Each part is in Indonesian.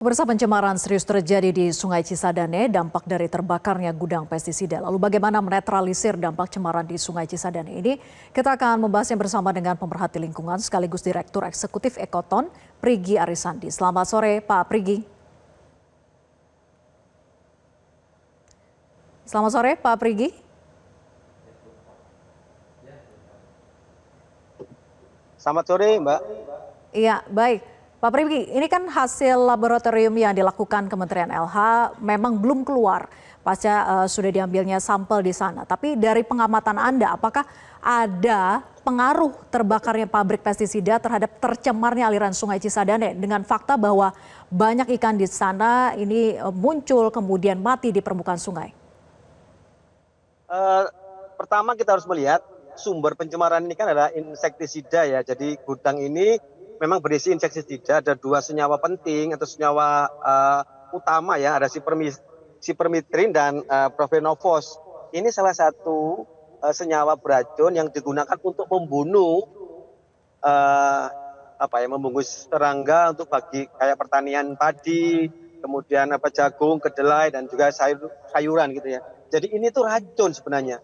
Pemirsa, pencemaran serius terjadi di Sungai Cisadane, dampak dari terbakarnya gudang pestisida. Lalu bagaimana menetralisir dampak cemaran di Sungai Cisadane ini? Kita akan membahasnya bersama dengan pemerhati lingkungan sekaligus Direktur Eksekutif Ekoton, Prigi Arisandi. Selamat sore, Pak Prigi. Selamat sore, Pak Prigi. Selamat sore, Mbak. Iya, baik. Pak Prigi, ini kan hasil laboratorium yang dilakukan Kementerian LH memang belum keluar pasca sudah diambilnya sampel di sana. Tapi dari pengamatan Anda, apakah ada pengaruh terbakarnya pabrik pestisida terhadap tercemarnya aliran Sungai Cisadane dengan fakta bahwa banyak ikan di sana ini muncul kemudian mati di permukaan sungai? Pertama kita harus melihat sumber pencemaran ini kan adalah insektisida ya. Jadi gudang ini memang berisi insektisida, ada dua senyawa penting atau senyawa utama ya, ada sipermitrin dan profenofos. Ini salah satu senyawa beracun yang digunakan untuk membunuh membungkus serangga untuk bagi kayak pertanian padi, kemudian jagung, kedelai dan juga sayuran gitu ya. Jadi ini tuh racun sebenarnya.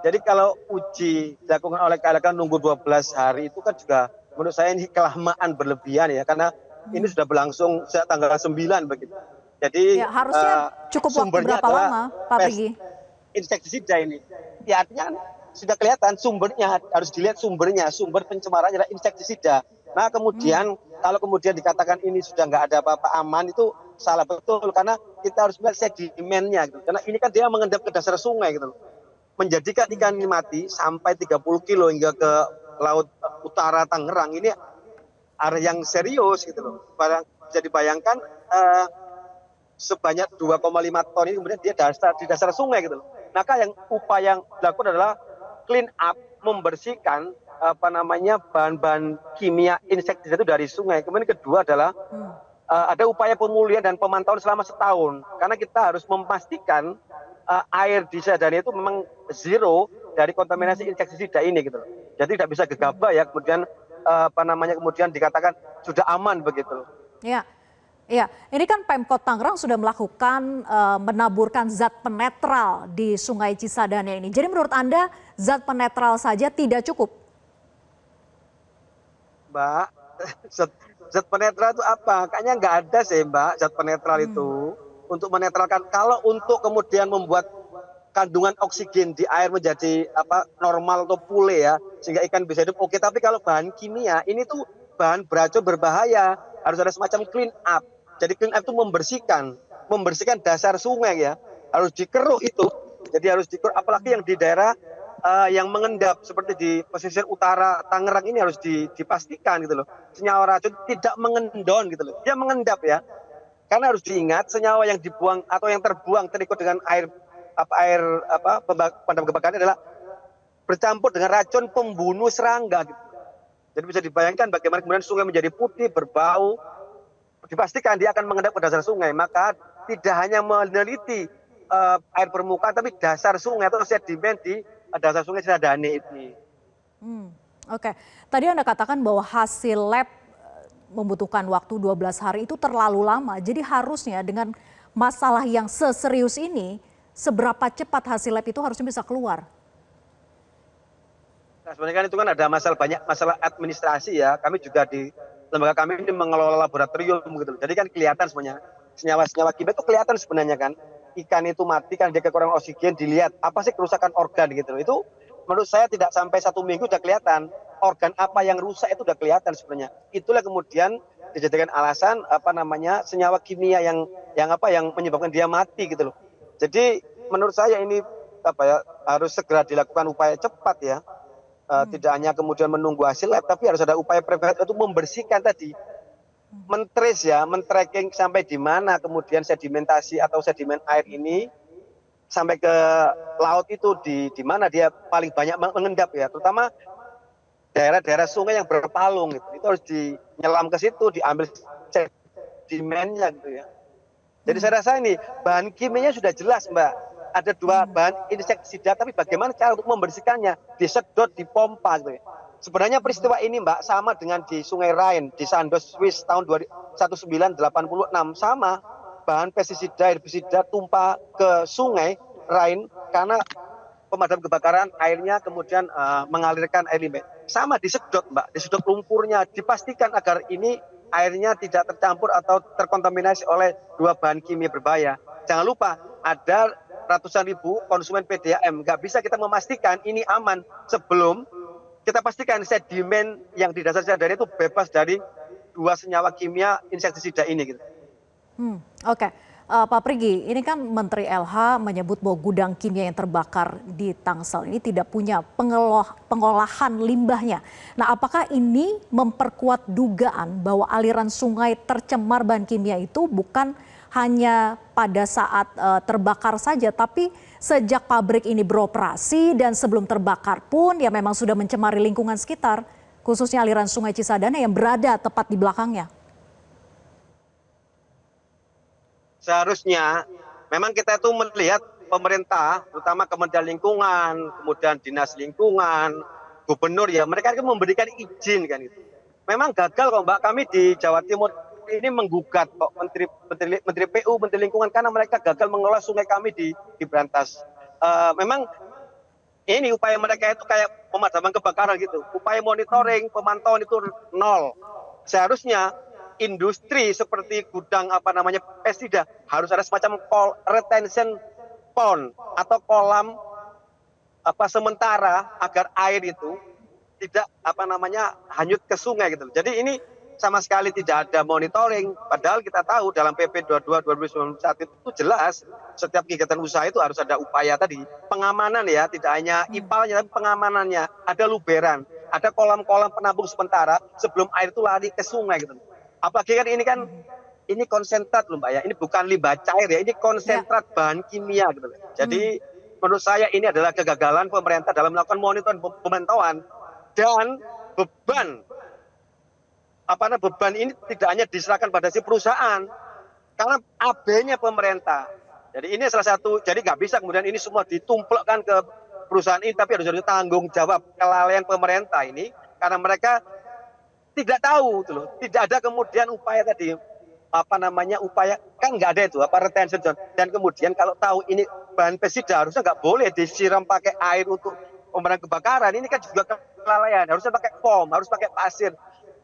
Jadi kalau uji dilakukan oleh KLK nunggu 12 hari itu kan juga menurut saya ini kelamaan berlebihan ya, karena ini sudah berlangsung sejak tanggal 9 begitu. Jadi ya, harusnya cukup waktu berapa lama, Pak Prigi? Insektisida ini. Ya artinya kan sudah kelihatan sumbernya, harus dilihat sumbernya, sumber pencemaran adalah insektisida. Nah kemudian kalau kemudian dikatakan ini sudah nggak ada apa-apa aman, itu salah betul, karena kita harus melihat sedimennya gitu. Karena ini kan dia mengendap ke dasar sungai gitu loh. Menjadikan ikan ini mati sampai 30 kilo hingga ke laut utara Tangerang, ini area yang serius gitu loh. Bisa dibayangkan sebanyak 2,5 ton ini kemudian dia di dasar sungai gitu loh. Maka yang upaya yang dilakukan adalah clean up, membersihkan bahan-bahan kimia insektisida itu dari sungai. Kemudian kedua adalah ada upaya pemulihan dan pemantauan selama setahun, karena kita harus memastikan air di Cisadane itu memang zero dari kontaminasi insektisida ini gitu loh. Jadi tidak bisa gegabah ya kemudian kemudian dikatakan sudah aman begitu. Ya. Ya, ini kan Pemkot Tangerang sudah melakukan menaburkan zat penetral di Sungai Cisadane ini. Jadi menurut Anda zat penetral saja tidak cukup? Mbak, zat penetral itu apa? Kayaknya nggak ada sih Mbak zat penetral itu untuk menetralkan. Kalau untuk kemudian membuat kandungan oksigen di air menjadi normal atau pulih ya, sehingga ikan bisa hidup, oke. Tapi kalau bahan kimia ini tuh bahan beracun berbahaya, harus ada semacam clean up. Jadi clean up itu membersihkan dasar sungai ya, harus dikeruk itu. Jadi harus dikeruk, apalagi yang di daerah yang mengendap seperti di pesisir utara Tangerang ini harus dipastikan gitu loh, senyawa racun tidak mengendon gitu loh, dia mengendap ya. Karena harus diingat senyawa yang dibuang atau yang terbuang terikut dengan air pemadam kebakaran adalah bercampur dengan racun pembunuh serangga gitu. Jadi bisa dibayangkan bagaimana kemudian sungai menjadi putih, berbau. Dipastikan dia akan mengendap ke dasar sungai. Maka tidak hanya meneliti air permukaan, tapi dasar sungai atau sedimen di dasar sungai Cisadane ini. Oke. Tadi Anda katakan bahwa hasil lab membutuhkan waktu 12 hari itu terlalu lama. Jadi harusnya dengan masalah yang seserius ini, seberapa cepat hasil lab itu harusnya bisa keluar? Nah, sebenarnya kan itu kan ada banyak masalah administrasi ya. Kami juga di lembaga kami ini mengelola laboratorium gitu. Jadi kan kelihatan sebenarnya senyawa-senyawa kimia itu kelihatan sebenarnya kan. Ikan itu mati kan dia kekurangan oksigen, dilihat apa sih kerusakan organ gitu. Itu menurut saya tidak sampai 1 minggu sudah kelihatan organ apa yang rusak, itu sudah kelihatan sebenarnya. Itulah kemudian dijadikan alasan senyawa kimia yang menyebabkan dia mati gitu loh. Jadi menurut saya ini harus segera dilakukan upaya cepat ya. Tidak hanya kemudian menunggu hasil lab, tapi harus ada upaya preventif untuk membersihkan tadi, men-tracking sampai di mana kemudian sedimentasi atau sedimen air ini sampai ke laut itu di mana dia paling banyak mengendap ya, terutama daerah-daerah sungai yang berpalung itu harus dinyelam ke situ, diambil sedimennya gitu ya. Jadi saya rasa ini bahan kimianya sudah jelas Mbak. Ada dua bahan insektisida, tapi bagaimana cara untuk membersihkannya, disedot, dipompa gitu ya. Sebenarnya peristiwa ini Mbak sama dengan di Sungai Rhine di Sandoz, Swiss tahun 1986 sama, bahan pestisida herbisida tumpah ke Sungai Rhine karena pemadam kebakaran airnya kemudian mengalirkan air limbah. Sama disedot Mbak, disedot lumpurnya, dipastikan agar ini airnya tidak tercampur atau terkontaminasi oleh dua bahan kimia berbahaya. Jangan lupa ada ratusan ribu konsumen PDAM, nggak bisa kita memastikan ini aman sebelum kita pastikan sedimen yang di dasar sadar itu bebas dari dua senyawa kimia insektisida ini. Gitu. Oke. Pak Prigi, ini kan Menteri LH menyebut bahwa gudang kimia yang terbakar di Tangsel ini tidak punya pengolahan limbahnya. Nah, apakah ini memperkuat dugaan bahwa aliran sungai tercemar bahan kimia itu bukan hanya pada saat terbakar saja, tapi sejak pabrik ini beroperasi dan sebelum terbakar pun ya memang sudah mencemari lingkungan sekitar, khususnya aliran Sungai Cisadane yang berada tepat di belakangnya? Seharusnya memang kita itu melihat pemerintah, terutama Kementerian Lingkungan, kemudian Dinas Lingkungan, Gubernur ya, mereka kan memberikan izin kan itu. Memang gagal kok Mbak, kami di Jawa Timur ini menggugat kok Menteri PU, Menteri Lingkungan karena mereka gagal mengelola sungai kami di Brantas. Memang ini upaya mereka itu kayak pemadaman kebakaran gitu, upaya monitoring, pemantauan itu nol. Seharusnya industri seperti gudang pestisida harus ada semacam retention pond atau kolam sementara agar air itu tidak hanyut ke sungai gitu. Jadi ini sama sekali tidak ada monitoring, padahal kita tahu dalam PP 22 2019 itu jelas setiap kegiatan usaha itu harus ada upaya tadi pengamanan ya, tidak hanya ipalnya tapi pengamanannya, ada luberan, ada kolam-kolam penampung sementara sebelum air itu lari ke sungai gitu. Apalagi kan ini konsentrat loh Mbak ya, ini bukan limbah cair ya, ini konsentrat bahan kimia gitu. Jadi menurut saya ini adalah kegagalan pemerintah dalam melakukan monitoring pemantauan dan beban ini tidak hanya diserahkan pada si perusahaan karena AB-nya pemerintah. Jadi ini salah satu, jadi nggak bisa kemudian ini semua ditumplekkan ke perusahaan ini, tapi harus tanggung jawab kelalaian pemerintah ini karena mereka tidak tahu tuh loh, tidak ada kemudian upaya tadi upaya kan nggak ada itu retention dan kemudian kalau tahu ini bahan pestisida harusnya nggak boleh disiram pakai air untuk pemadam kebakaran, ini kan juga kelalaian, harusnya pakai foam, harus pakai pasir,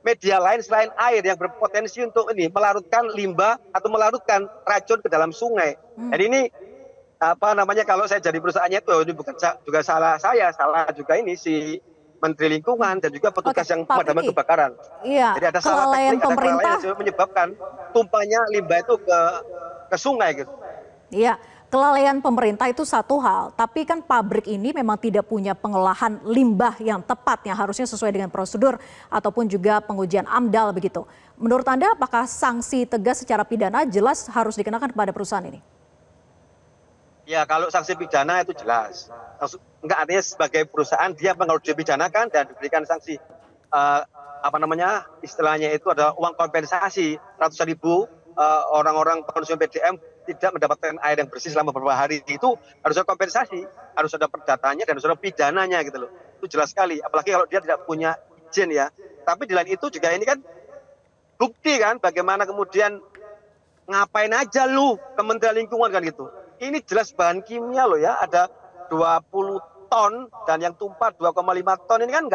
media lain selain air yang berpotensi untuk ini melarutkan limbah atau melarutkan racun ke dalam sungai. Jadi ini kalau saya jadi perusahaannya itu ini bukan juga salah saya, salah juga ini si Menteri Lingkungan dan juga petugas yang pemadaman kebakaran. Iya, jadi ada salah teknik, ada kelalaian yang menyebabkan tumpahnya limbah itu ke sungai gitu. Iya, kelalaian pemerintah itu satu hal, tapi kan pabrik ini memang tidak punya pengolahan limbah yang tepat yang harusnya sesuai dengan prosedur ataupun juga pengujian AMDAL begitu. Menurut Anda apakah sanksi tegas secara pidana jelas harus dikenakan kepada perusahaan ini? Ya kalau sanksi pidana itu jelas. Enggak, artinya sebagai perusahaan dia harus dipidanakan dan diberikan sanksi istilahnya itu adalah uang kompensasi ratusan ribu orang-orang konsumen PDM tidak mendapatkan air yang bersih selama beberapa hari, itu harus ada kompensasi, harus ada perdatanya dan harus ada pidananya gitu loh. Itu jelas sekali, apalagi kalau dia tidak punya izin ya. Tapi di lain itu juga ini kan bukti kan bagaimana kemudian ngapain aja lu Kementerian Lingkungan kan gitu. Ini jelas bahan kimia loh ya, ada 20 ton dan yang tumpah 2,5 ton ini kan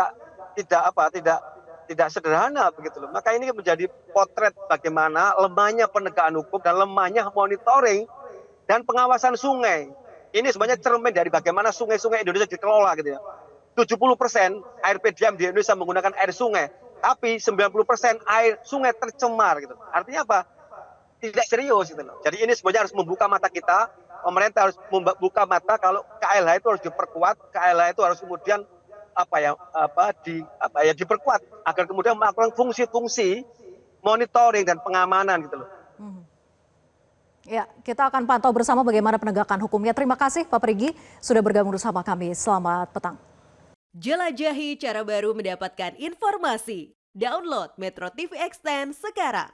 tidak sederhana begitu loh. Maka ini menjadi potret bagaimana lemahnya penegakan hukum dan lemahnya monitoring dan pengawasan sungai. Ini sebenarnya cermin dari bagaimana sungai-sungai Indonesia dikelola gitu ya. 70% air PDAM di Indonesia menggunakan air sungai, tapi 90% air sungai tercemar gitu. Artinya apa? Tidak serius gitu loh. Jadi ini sebenarnya harus membuka mata kita, pemerintah harus membuka mata kalau KLH itu harus diperkuat, KLH itu harus kemudian diperkuat agar kemudian melakukan fungsi-fungsi monitoring dan pengamanan gitu loh. Ya, kita akan pantau bersama bagaimana penegakan hukumnya. Terima kasih Pak Prigi sudah bergabung bersama kami. Selamat petang. Jelajahi cara baru mendapatkan informasi. Download Metro TV Extend sekarang.